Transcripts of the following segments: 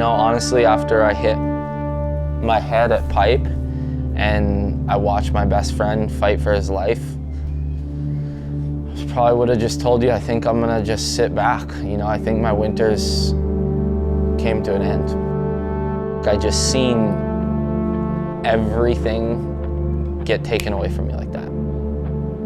know, honestly, after I hit my head at pipe and I watched my best friend fight for his life, I probably would have just told you, I think I'm gonna just sit back. You know, I think my winters came to an end. I just seen everything get taken away from me like that.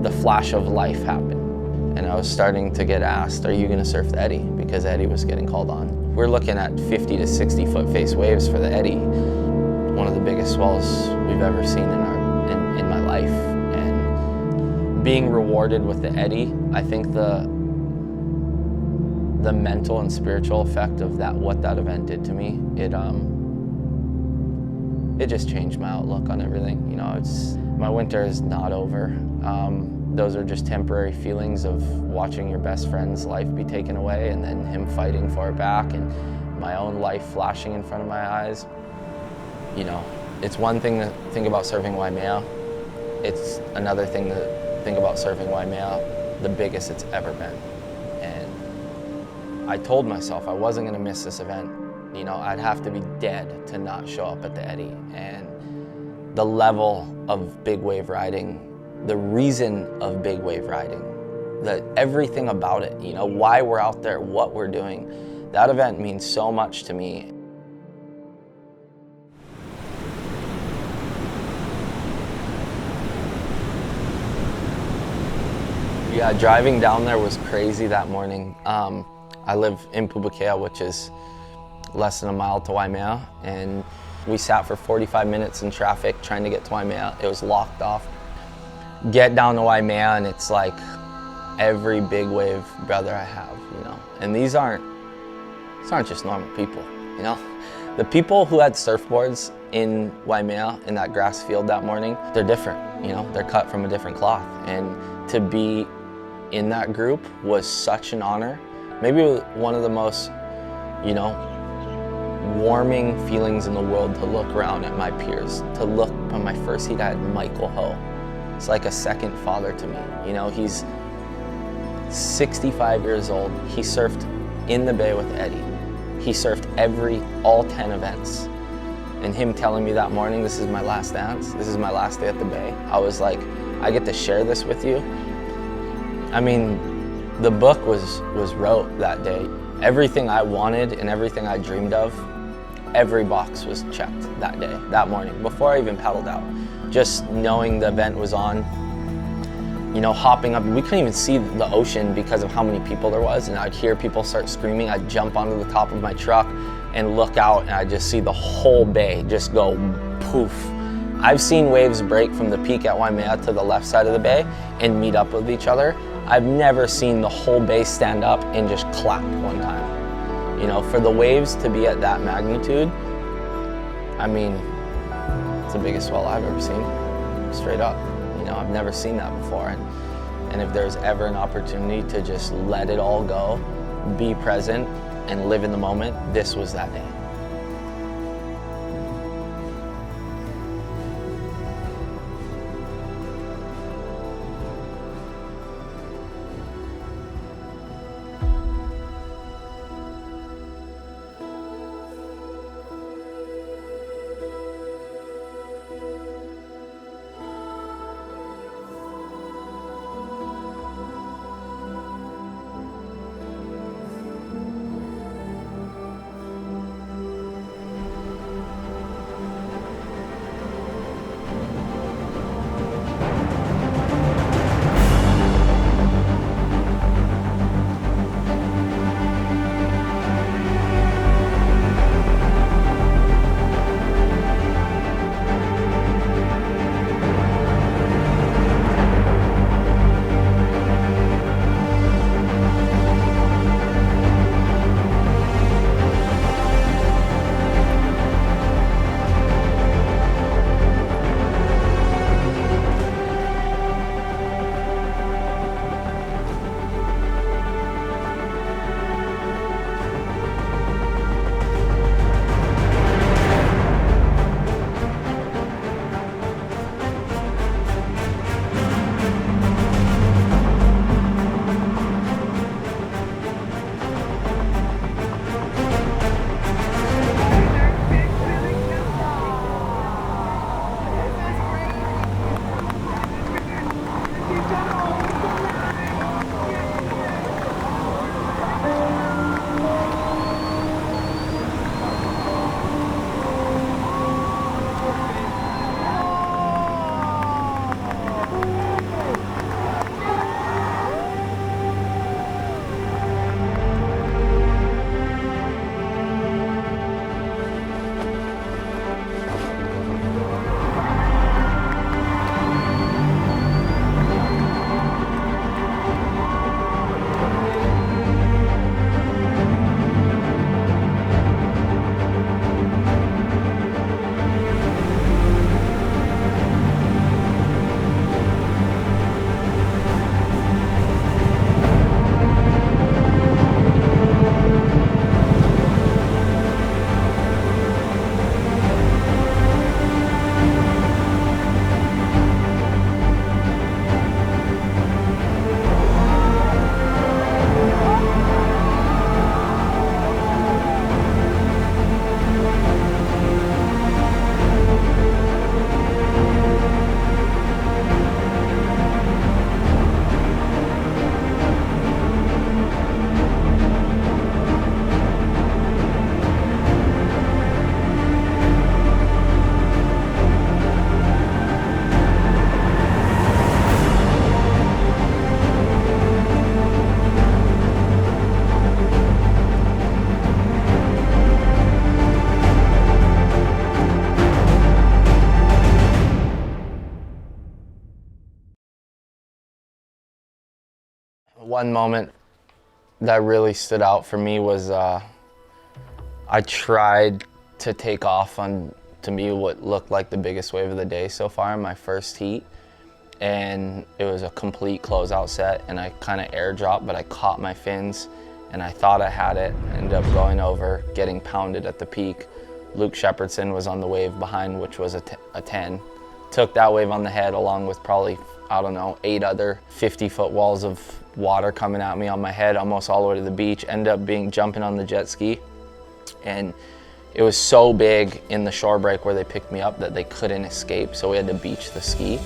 The flash of life happened. And I was starting to get asked, are you gonna surf the eddy? Because Eddy was getting called on. We're looking at 50 to 60 foot face waves for the eddy. One of the biggest swells we've ever seen in my life. And being rewarded with the eddy, I think the mental and spiritual effect of what that event did to me, it just changed my outlook on everything. You know, my winter is not over. Those are just temporary feelings of watching your best friend's life be taken away and then him fighting for it back and my own life flashing in front of my eyes. You know, it's one thing to think about surfing Waimea. It's another thing to think about surfing Waimea, the biggest it's ever been. And I told myself I wasn't gonna miss this event. You know, I'd have to be dead to not show up at the eddy. And the level of big wave riding, the reason of big wave riding, everything about it, you know, why we're out there, what we're doing, that event means so much to me. Yeah, driving down there was crazy that morning. I live in Pupukea, which is less than a mile to Waimea, and we sat for 45 minutes in traffic trying to get to Waimea. It was locked off. Get down to Waimea and it's like every big wave brother I have, you know. And these aren't just normal people, you know. The people who had surfboards in Waimea in that grass field that morning, they're different, you know. They're cut from a different cloth. And to be in that group was such an honor. Maybe one of the most, you know, warming feelings in the world to look around at my peers. To look on my first heat, I had Michael Ho. It's like a second father to me. You know, he's 65 years old. He surfed in the bay with Eddy. He surfed all 10 events. And him telling me that morning, this is my last dance, this is my last day at the bay, I was like, I get to share this with you. I mean, the book was wrote that day. Everything I wanted and everything I dreamed of, every box was checked that day, that morning, before I even paddled out. Just knowing the event was on, you know, hopping up. We couldn't even see the ocean because of how many people there was, and I'd hear people start screaming. I'd jump onto the top of my truck and look out, and I'd just see the whole bay just go poof. I've seen waves break from the peak at Waimea to the left side of the bay and meet up with each other. I've never seen the whole bay stand up and just clap one time. You know, for the waves to be at that magnitude, I mean, it's the biggest swell I've ever seen, straight up. You know, I've never seen that before. And if there's ever an opportunity to just let it all go, be present, and live in the moment, this was that day. One moment that really stood out for me was I tried to take off on, to me, what looked like the biggest wave of the day so far in my first heat. And it was a complete closeout set, and I kind of air dropped, but I caught my fins and I thought I had it. Ended up going over, getting pounded at the peak. Luke Shepherdson was on the wave behind, which was a 10. Took that wave on the head along with probably, I don't know, 8 other 50-foot walls of water coming at me on my head almost all the way to the beach. Ended up jumping on the jet ski, and it was so big in the shore break where they picked me up that they couldn't escape, so we had to beach the ski.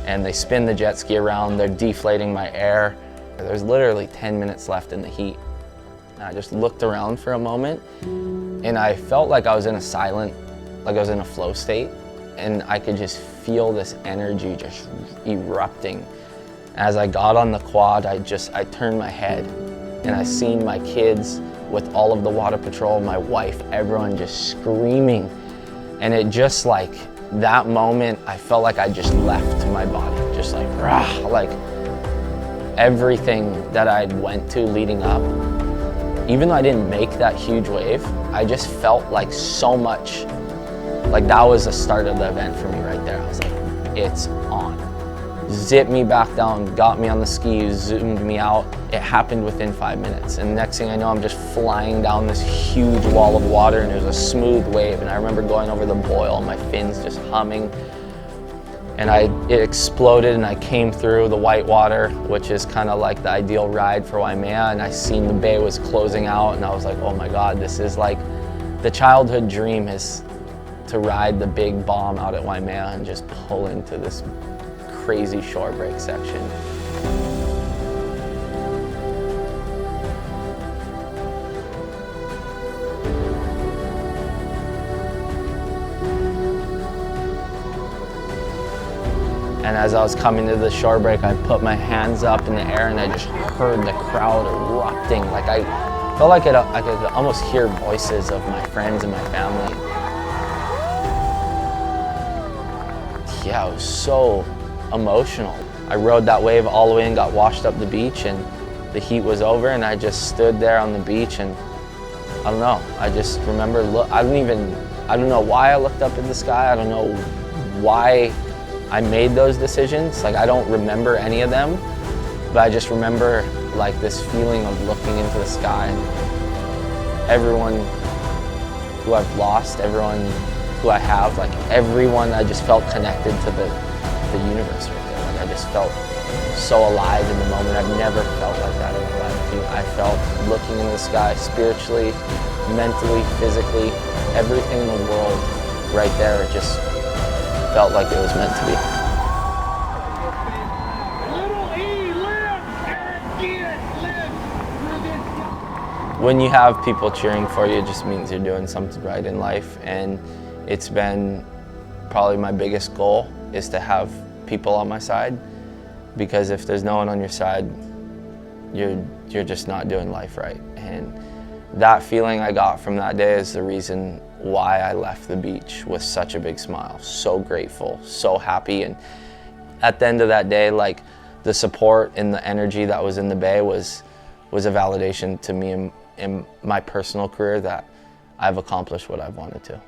And they spin the jet ski around, they're deflating my air. There's literally 10 minutes left in the heat. And I just looked around for a moment, and I felt like I was in a flow state, and I could just feel this energy just erupting. As I got on the quad, I turned my head, and I seen my kids with all of the water patrol, my wife, everyone just screaming. And it just like, that moment, I felt like I just left my body, just like, rah, like everything that I went to leading up, even though I didn't make that huge wave, I just felt like so much, like that was the start of the event for me right there. I was like, it's on. Zipped me back down, got me on the skis, zoomed me out. It happened within 5 minutes. And next thing I know, I'm just flying down this huge wall of water, and there's a smooth wave. And I remember going over the boil, my fins just humming. And it exploded, and I came through the white water, which is kind of like the ideal ride for Waimea. And I seen the bay was closing out, and I was like, oh my God, this is like, the childhood dream is to ride the big bomb out at Waimea and just pull into this crazy shore break section. And as I was coming to the shore break, I put my hands up in the air, and I just heard the crowd erupting. Like I felt like I could almost hear voices of my friends and my family. Yeah, it was so emotional. I rode that wave all the way and got washed up the beach, and the heat was over, and I just stood there on the beach, and I don't know, I just remember, I don't know why I looked up at the sky. I don't know why I made those decisions. Like, I don't remember any of them, but I just remember like this feeling of looking into the sky, and everyone who I've lost, everyone who I have, like everyone, I just felt connected to the universe right there. Like I just felt so alive in the moment. I've never felt like that in my life. I felt looking in the sky spiritually, mentally, physically, everything in the world right there. It just felt like it was meant to be. When you have people cheering for you, it just means you're doing something right in life. And it's been probably my biggest goal, is to have people on my side, because if there's no one on your side, you're just not doing life right. And that feeling I got from that day is the reason why I left the beach with such a big smile, so grateful, so happy. And at the end of that day, like the support and the energy that was in the bay was a validation to me in my personal career that I've accomplished what I've wanted to.